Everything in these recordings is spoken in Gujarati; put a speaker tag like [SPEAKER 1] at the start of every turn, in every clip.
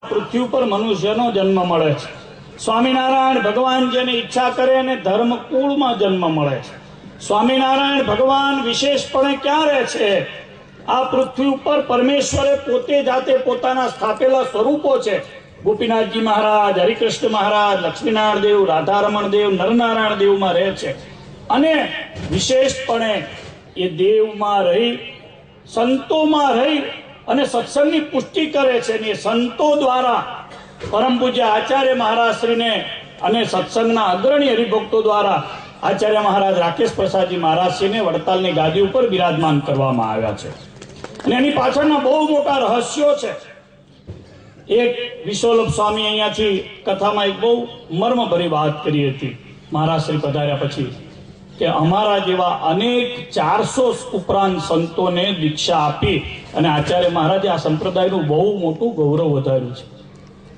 [SPEAKER 1] પૃથ્વી ઉપર મનુષ્યનો જન્મ મળે છે। સ્વામિનારાયણ ભગવાન જેને ઈચ્છા કરે અને ધર્મકુળમાં જન્મ મળે છે। સ્વામિનારાયણ ભગવાન વિશેષપણે ક્યાં રહે છે? આ પૃથ્વી ઉપર પરમેશ્વરે પોતે જાતે પોતાના સ્થાપેલા સ્વરૂપો છે। ગોપીનાથજી મહારાજ, હરિકૃષ્ણ મહારાજ, લક્ષ્મીનારાયણ દેવ, રાધારમણ દેવ, નરનારાયણ દેવમાં રહે છે અને વિશેષપણે એ દેવમાં રહી, સંતોમાં રહી અને સત્સંગની પુષ્ટિ કરે છે। અને સંતો દ્વારા પરમ પૂજ્ય આચાર્ય મહારાજશ્રીને અને સત્સંગના અગ્રણી હરિભક્તો દ્વારા આચાર્ય મહારાજ રાકેશ પ્રસાદજી મહારાજશ્રીને વડતાલની ગાદી ઉપર બિરાજમાન કરવામાં આવ્યા છે। અને એની પાછળના બહુ મોટા રહસ્યો છે। એક વિશ્વવલ્લભ સ્વામી અહીંયાથી કથામાં એક બહુ મર્મભરી વાત કરી હતી મહારાજશ્રી પધાર્યા પછી, કે અમારા જેવા અનેક 400 ઉપરાંત સંતોને દીક્ષા આપી અને આચાર્ય મહારાજે આ સંપ્રદાયનું બહુ મોટું ગૌરવ વધાર્યું છે।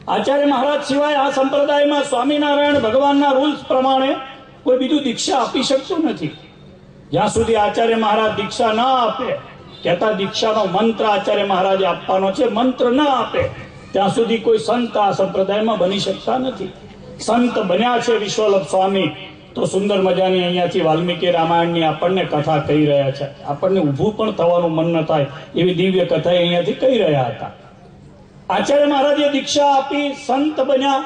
[SPEAKER 1] આચાર્ય મહારાજ સિવાય આ સંપ્રદાયમાં સ્વામિનારાયણ ભગવાનના રૂલ્સ પ્રમાણે કોઈ બીજું દીક્ષા આપી શકતું નથી। જ્યાં સુધી આચાર્ય મહારાજ દીક્ષા ના આપે, કહેતા દીક્ષાનો મંત્ર આચાર્ય મહારાજે આપવાનો છે, મંત્ર ના આપે ત્યાં સુધી કોઈ સંત આ સંપ્રદાયમાં બની શકતા નથી। સંત બન્યા છે વિશ્વવલ્લભ સ્વામી તો સુંદર મજાની અહીંયાથી વાલ્મીકી રામાયણની આપણને કથા કહી રહ્યા છે। આપણને ઊભું પણ થવાનું મન ન થાય એવી દિવ્ય કથા અહીંયાથી કહી રહ્યા હતા। આચાર્ય મહારાજે દીક્ષા આપી, સંત બન્યા,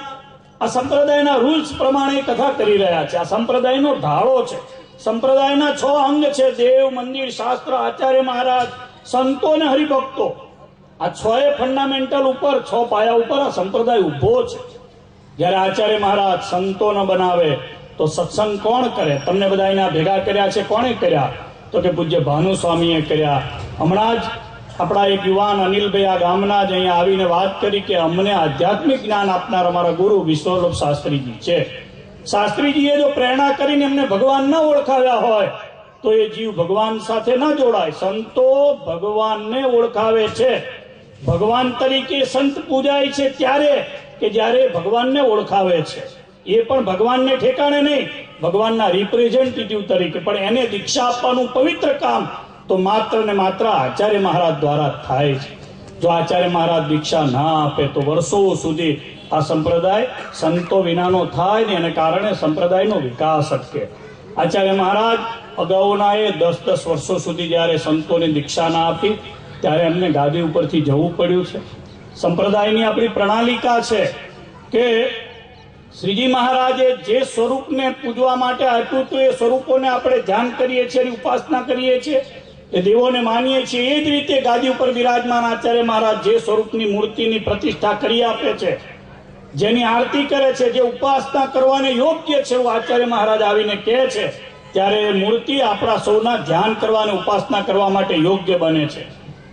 [SPEAKER 1] આ સંપ્રદાયના રૂલ્સ પ્રમાણે કથા કરી રહ્યા છે। આ સંપ્રદાયનો ઢાળો છે, સંપ્રદાયના 6 અંગ છે: દેવ, મંદિર, શાસ્ત્ર, આચાર્ય મહારાજ, સંતો અને હરિભક્તો। આ 6 ફંડામેન્ટલ ઉપર, 6 પાયા ઉપર આ સંપ્રદાય ઉભો છે। જ્યારે આચાર્ય મહારાજ સંતો ન બનાવે તો સત્સંગ કોણ કરે? તમને બધા એના ભેગા કર્યા છે, કોણે કર્યા? તો કે પૂજ્ય ભાનુ સ્વામીએ કર્યા। હમણાં જ આપણા એક યુવાન અનિલભાઈ આ ગામના જ અહીંયા આવીને વાત કરી કે અમને આધ્યાત્મિક જ્ઞાન આપનાર અમારા ગુરુ વિશ્વવલ્લભ શાસ્ત્રીજી છે। શાસ્ત્રીજીએ જો પ્રેરણા કરીને એમને ભગવાન ન ઓળખાવ્યા હોય તો એ જીવ ભગવાન સાથે ન જોડાય। સંતો ભગવાનને ઓળખાવે છે। ભગવાન તરીકે સંત પૂજાય છે ત્યારે કે જ્યારે ભગવાનને ઓળખાવે છે। એ પણ ભગવાનને ઠેકાણે નહીં, ભગવાનના રિપ્રેઝેન્ટેટિવ તરીકે। પણ એને દીક્ષા આપવાનું પવિત્ર કામ તો માત્ર ને માત્ર આચાર્ય મહારાજ દ્વારા થાય છે। જો આચાર્ય મહારાજ દીક્ષા ના આપે તો વર્ષો સુધી આ સંપ્રદાય સંતો વિનાનો થાય ને એને કારણે સંપ્રદાયનો વિકાસ અટકે। આચાર્ય મહારાજ અગાઉના એ 10-10 વર્ષો સુધી જ્યારે સંતોને દીક્ષા ના આપી ત્યારે એમને ગાદી ઉપરથી જવું પડ્યું છે। સંપ્રદાયની આપણી પ્રણાલિકા છે કે શ્રીજી મહારાજે જે સ્વરૂપને પૂજવા માટે આપ્યું હતું એ સ્વરૂપોને આપણે ધ્યાન કરીએ છીએ, ઉપાસના કરીએ છીએ, એ દેવોને માનીએ છીએ। એ જ રીતે ગાદી ઉપર બિરાજમાન આચાર્ય મહારાજ જે સ્વરૂપની મૂર્તિની પ્રતિષ્ઠા કરી આપે છે, જેની આરતી કરે છે, જે ઉપાસના કરવાને યોગ્ય છે એવું આચાર્ય મહારાજ આવીને કહે છે, ત્યારે એ મૂર્તિ આપણા સૌના ધ્યાન કરવા અને ઉપાસના કરવા માટે યોગ્ય બને છે।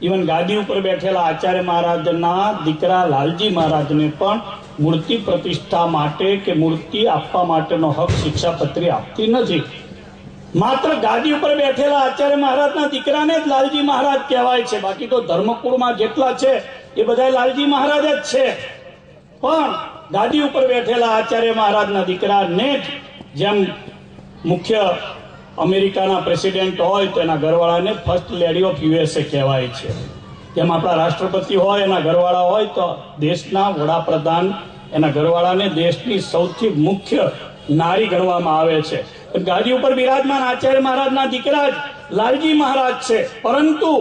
[SPEAKER 1] ઇવન ગાદી ઉપર બેઠેલા આચાર્ય મહારાજના દીકરા લાલજી મહારાજને પણ મૂર્તિ પ્રતિષ્ઠા માટે કે મૂર્તિ આપવા માટેનો હક શિક્ષાપત્રી આપતી નથી। માત્ર ગાદી ઉપર બેઠેલા આચાર્ય મહારાજના દીકરાને જ લાલજી મહારાજ કહેવાય છે। બાકી તો ધર્મકુળમાં જેટલા છે એ બધા લાલજી મહારાજ જ છે। પણ ગાદી ઉપર બેઠેલા આચાર્ય મહારાજના દીકરાને જ જેમ મુખ્ય અમેરિકાના પ્રેસિડેન્ટ હોય તો એના ઘરવાળાને ફર્સ્ટ લેડી ઓફ USA કહેવાય છે। જેમ આપણા રાષ્ટ્રપતિ હોય એના ઘરવાળા હોય તો દેશના વડાપ્રધાન એના ઘરવાળાને દેશની સૌથી મુખ્ય નારી ગણવામાં આવે છે। ગાદી ઉપર બિરાજમાન આચાર્ય મહારાજના દીકરા જ લાલજી મહારાજ છે। પરંતુ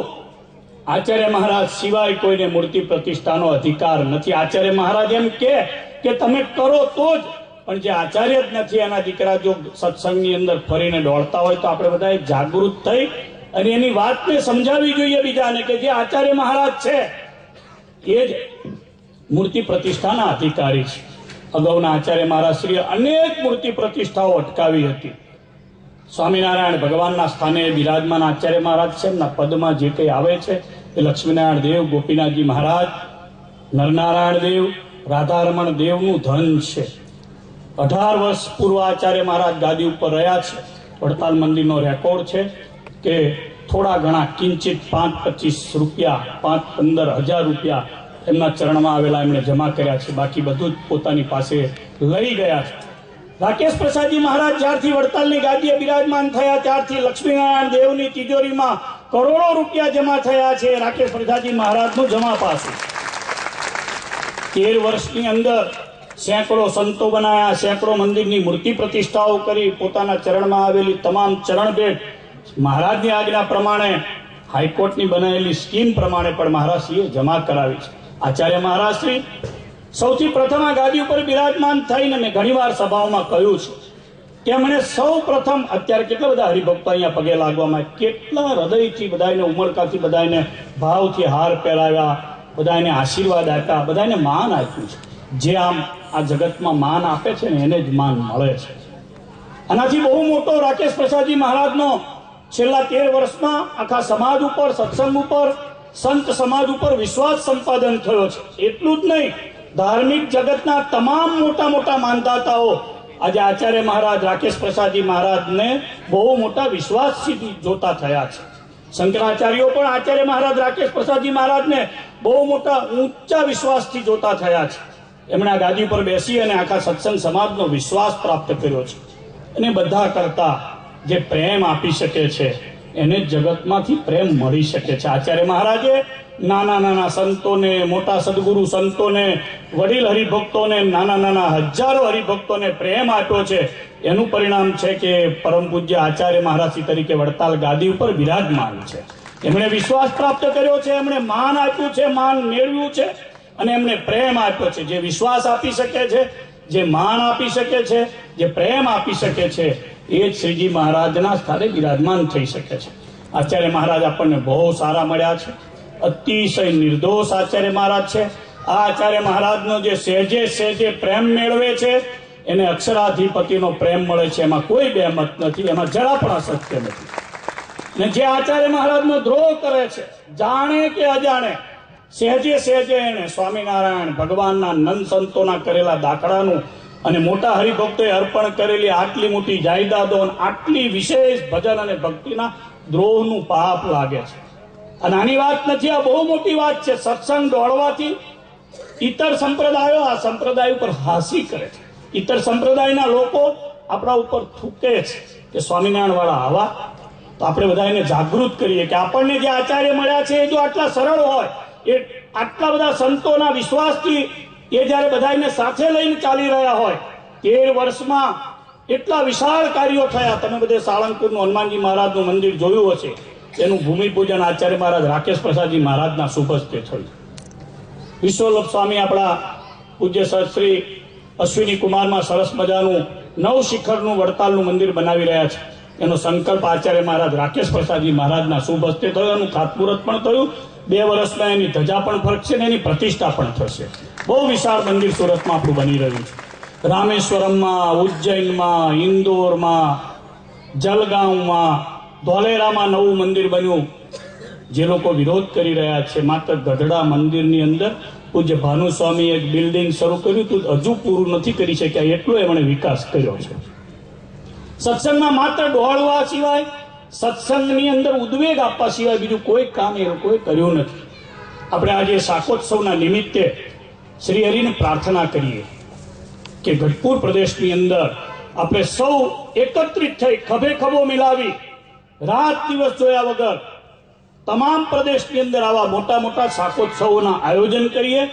[SPEAKER 1] આચાર્ય મહારાજ સિવાય કોઈને મૂર્તિ પ્રતિષ્ઠાનો અધિકાર નથી। આચાર્ય મહારાજ એમ કે તમે કરો તો જ, પણ જે આચાર્ય જ નથી એના દીકરા જો સત્સંગની અંદર ફરીને દોડતા હોય તો આપણે બધા જાગૃત થઈ અને એની વાતને સમજાવવી જોઈએ બીજાને કે જે આચાર્ય મહારાજ છે એ જ મૂર્તિ પ્રતિષ્ઠાના અધિકારી છે। અગાઉના આચાર્ય મહારાજશ્રીએ અનેક મૂર્તિ પ્રતિષ્ઠાઓ અટકાવી હતી। સ્વામિનારાયણ ભગવાનના સ્થાને બિરાજમાન આચાર્ય મહારાજ છે, એમના પદમાં જે કંઈ આવે છે એ લક્ષ્મીનારાયણ દેવ, ગોપીનાથજી મહારાજ, નરનારાયણ દેવ, રાધારમણ દેવનું ધન છે। 18 વર્ષ પૂર્વ આચાર્ય મહારાજ ગાદી ઉપર રહ્યા છે। વડતાલ મંદિરનો રેકોર્ડ છે કે થોડા ઘણા કિંચિત 5-25 રૂપિયા, 5-15 હજાર રૂપિયા એમના ચરણમાં આવેલા એમણે જમા કર્યા છે। બાકી બધું જ પોતાની પાસે લઈ ગયા છે। રાકેશ પ્રસાદજી મહારાજ જ્યારથી વડતાલની ગાદીએ બિરાજમાન થયા ત્યારથી લક્ષ્મીનારાયણ દેવની તિજોરીમાં કરોડો રૂપિયા જમા થયા છે। રાકેશ પ્રસાદજી મહારાજનું જમા પાસું 13 વર્ષની અંદર સેંકડો સંતો બનાવ્યા, સેંકડો મંદિરની મૂર્તિ પ્રતિષ્ઠાઓ કરી, પોતાના ચરણમાં આવેલી તમામ ચરણ ભેટ મહારાજની આજ્ઞા પ્રમાણે હાઈકોર્ટની બનાવેલી સ્કીમ પ્રમાણે પણ મહારાજશ્રીએ જમા કરાવી છે. આચાર્ય મહારાજશ્રી સૌથી પ્રથમ આ ગાદી ઉપર બિરાજમાન થઈને મેં ઘણીવાર સભાઓમાં કહ્યું છે કે એમણે સૌ પ્રથમ, અત્યારે કેટલા બધા હરિભક્તો અહીંયા પગે લાગવામાં, કેટલા હૃદયથી બધાને, ઉમળકાથી બધાને ભાવથી હાર પહેરાવ્યા, બધાને આશીર્વાદ આપ્યા, બધાને માન આપ્યું છે. જે આમ આ જગતમાં માન આપે છે ને એને જ માન મળે છે. આનાથી બહુ મોટો રાકેશ પ્રસાદજી મહારાજનો છેલ્લા 13 વર્ષમાં આખા સમાજ ઉપર, સત્સંગ ઉપર, સંત સમાજ ઉપર વિશ્વાસ સંપાદન થયો છે. એટલું જ નહીં, ધાર્મિક જગતના તમામ મોટા મોટા માનદાતાઓ આજે આચાર્ય મહારાજ રાકેશ પ્રસાદજી મહારાજને બહુ મોટા વિશ્વાસથી જોતા થયા છે. શંકરાચાર્યો પણ આચાર્ય મહારાજ રાકેશ પ્રસાદજી મહારાજને બહુ મોટા ઊંચા વિશ્વાસથી જોતા થયા છે. એમણે આ ગાદી ઉપર બેસી અને આખા સત્સંગ સમાજનો વિશ્વાસ પ્રાપ્ત કર્યો છે. અને બધા કરતા જે પ્રેમ આપી શકે છે એને જગતમાંથી પ્રેમ મળી શકે છે. આચાર્ય મહારાજે નાના નાના સંતોને, મોટા સદગુરુ સંતોને, વડીલ હરિભક્તોને, નાના નાના હજારો હરિભક્તોને પ્રેમ આપ્યો છે. એનું પરિણામ છે કે પરમ પૂજ્ય આચાર્ય મહારાજશ્રી તરીકે વડતાલ ગાદી ઉપર બિરાજમાન છે. એમણે વિશ્વાસ પ્રાપ્ત કર્યો છે, એમણે માન આપ્યું છે, માન મેળવ્યું છે અને એમણે પ્રેમ આપ્યો છે. જે વિશ્વાસ આપી શકે છે, જે માન આપી શકે છે, જે પ્રેમ આપી શકે છે, એ જ શ્રીજી મહારાજના સ્થાને બિરાજમાન થઈ શકે છે. આચાર્ય મહારાજ આપણને બહુ સારા મળ્યા છે. અતિશય નિર્દોષ આચાર્ય મહારાજ છે. આ આચાર્ય મહારાજનો જે સહેજે સહેજે પ્રેમ મેળવે છે એને અક્ષરાધિપતિનો પ્રેમ મળે છે. એમાં કોઈ બેમત નથી, એમાં જરા પણ અસત્ય નથી. ને જે આચાર્ય મહારાજનો દ્રોહ કરે છે, જાણે કે અજાણે, સહેજે સહેજે એને સ્વામિનારાયણ ભગવાનના નંદ સંતોના કરેલા દાખલાનું અને મોટા હરિભક્તોએ અર્પણ કરેલી આટલી મોટી જાયદાદો, આટલી વિશેષ ભજન અને ભક્તિના દ્રોહનું પાપ લાગે છે. આ નાની વાત નથી, આ બહુ મોટી વાત છે. સત્સંગ દોડવાથી ઇતર સંપ્રદાયો આ સંપ્રદાય ઉપર હાસી કરે છે. ઇતર સંપ્રદાયના લોકો આપણા ઉપર થૂકે છે કે સ્વામિનારાયણ વાળા આવા. તો આપણે બધા એને જાગૃત કરીએ કે આપણને જે આચાર્ય મળ્યા છે એ જો આટલા સરળ હોય, એ આટલા બધા સંતોના વિશ્વાસથી એ જયારે બધાને સાથે લઈને ચાલી રહ્યા હોય, 13 વર્ષમાં એટલા વિશાળ કાર્યો થયા. તમે બધે સાળંગપુરનું હનુમાનજી મહારાજનું મંદિર જોયું હશે. એનું ભૂમિપૂજન આચાર્ય મહારાજ રાકેશ પ્રસાદજી મહારાજના શુભ હસ્તે થયું. વિશ્વવલ્લભ સ્વામી આપણા પૂજ્ય શ્રી અશ્વિની કુમારમાં સરસ મજાનું 9 શિખરનું વડતાલનું મંદિર બનાવી રહ્યા છે. એનો સંકલ્પ આચાર્ય મહારાજ રાકેશ પ્રસાદજી મહારાજના શુભ હસ્તે થયો. એનું ખાતમુહૂર્ત પણ થયું. 2 વર્ષમાં એની ધજા પણ ફરકશે ને એની પ્રતિષ્ઠા પણ થશે. બહુ વિશાળ મંદિર સુરતમાં આપણું બની રહ્યું છે. રામેશ્વરમમાં, ઉજ્જૈનમાં, ઇન્દોરમાં, જલગાંવમાં, ધોલેરામાં નવું મંદિર બન્યું. જે લોકો વિરોધ કરી રહ્યા છે, માત્ર ગઢડા મંદિરની અંદર પૂજ્ય ભાનુસ્વામી એક બિલ્ડિંગ શરૂ કર્યું હતું, હજુ પૂરું નથી કરી શક્યા, એટલો એમણે વિકાસ કર્યો છે. સત્સંગમાં માત્ર દોડવા સિવાય, સત્સંગની અંદર ઉદ્વેગ આપવા સિવાય બીજું કોઈ કામ એ લોકોએ કર્યું નથી. આપણે આજે શાકોત્સવના નિમિત્તે શ્રી હરિને પ્રાર્થના કરીએ કે ગઢપુર પ્રદેશની અંદર આપણે સૌ એકત્રિત થઈ, ખભે ખભો મિલાવી, રાત દિવસ જોયા વગર તમામ પ્રદેશની અંદર આવા મોટા મોટા શાકોત્સવોના આયોજન કરીએ.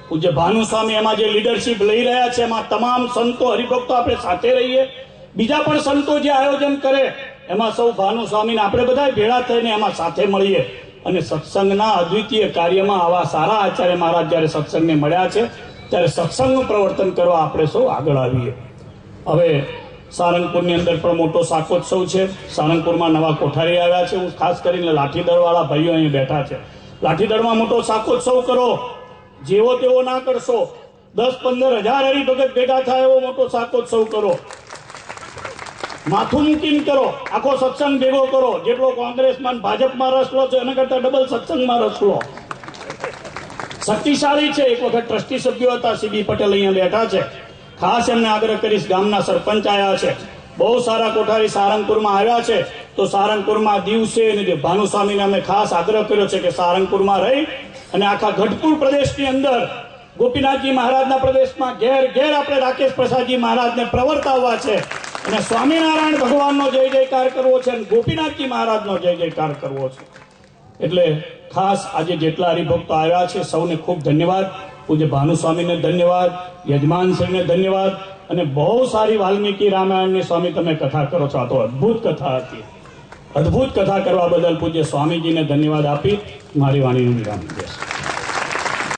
[SPEAKER 1] પૂજ્ય ભાનુસ્વામી એમાં જે લીડરશીપ લઈ રહ્યા છે, એમાં તમામ સંતો હરિભક્તો આપણે સાથે રહીએ. બીજા પણ સંતો જે આયોજન કરે એમાં સૌ ભાનુસ્વામીને આપણે બધા ભેળા થઈને એમાં સાથે મળીએ અને સત્સંગના અદ્વિતીય કાર્યમાં આવા સારા આચાર્ય મહારાજ જ્યારે સત્સંગને મળ્યા છે ત્યારે સત્સંગનું પ્રવર્તન કરવા આપણે સૌ આગળ આવીએ. હવે સારંગપુરની અંદર પણ મોટો શાકોત્સવ છે. સારંગપુરમાં નવા કોઠારી આવ્યા છે. હું ખાસ કરીને લાઠીદળ વાળા ભાઈઓ અહીં બેઠા છે. લાઠીદળમાં મોટો શાકોત્સવ કરો. જેવો તેવો ના કરશો. 10-15 હજાર હરિભગત ભેગા થાય એવો મોટો શાકોત્સવ કરો. માથું મૂકીને કરો. આખો સત્સંગ ભેગો કરો. જેટલો કોંગ્રેસમાં ભાજપમાં રસ લો છો એના કરતા ડબલ સત્સંગમાં રસ લો. શક્તિશાળી છે. એક વખત ટ્રસ્ટી સભ્યો હતા, સીબી પટેલ અહીંયા બેઠા છે. ખાસ એમને આગ્રહ કરીશ, ગામના સરપંચ આવ્યા છે, બહુ સારા કોઠારી સારંગપુરમાં આવ્યા છે, તો સારંગપુરમાં દિવસે ભાનુસ્વામીને અમે ખાસ આગ્રહ કર્યો છે કે સારંગપુરમાં રહી અને આખા ગઢપુર પ્રદેશની અંદર ગોપીનાથજી મહારાજના પ્રદેશમાં ઘેર ઘેર આપણે રાકેશ પ્રસાદજી મહારાજને પ્રવર્તાવવા છે અને સ્વામિનારાયણ ભગવાનનો જય જયકાર કરવો છે અને ગોપીનાથજી મહારાજનો જય જયકાર કરવો છે. એટલે ખાસ આજે જેટલા હરિભક્તો આવ્યા છે સૌને ખૂબ ધન્યવાદ. પૂજ્ય ભાનુસ્વામીને ધન્યવાદ, યજમાનશ્રીને ધન્યવાદ. અને બહુ સારી વાલ્મીકી રામાયણની સ્વામી તમે કથા કરો છો. આ તો અદ્ભુત કથા હતી. અદ્ભુત કથા કરવા બદલ પૂજ્ય સ્વામીજીને ધન્યવાદ આપી મારી વાણીનું વિરામ દઈશ.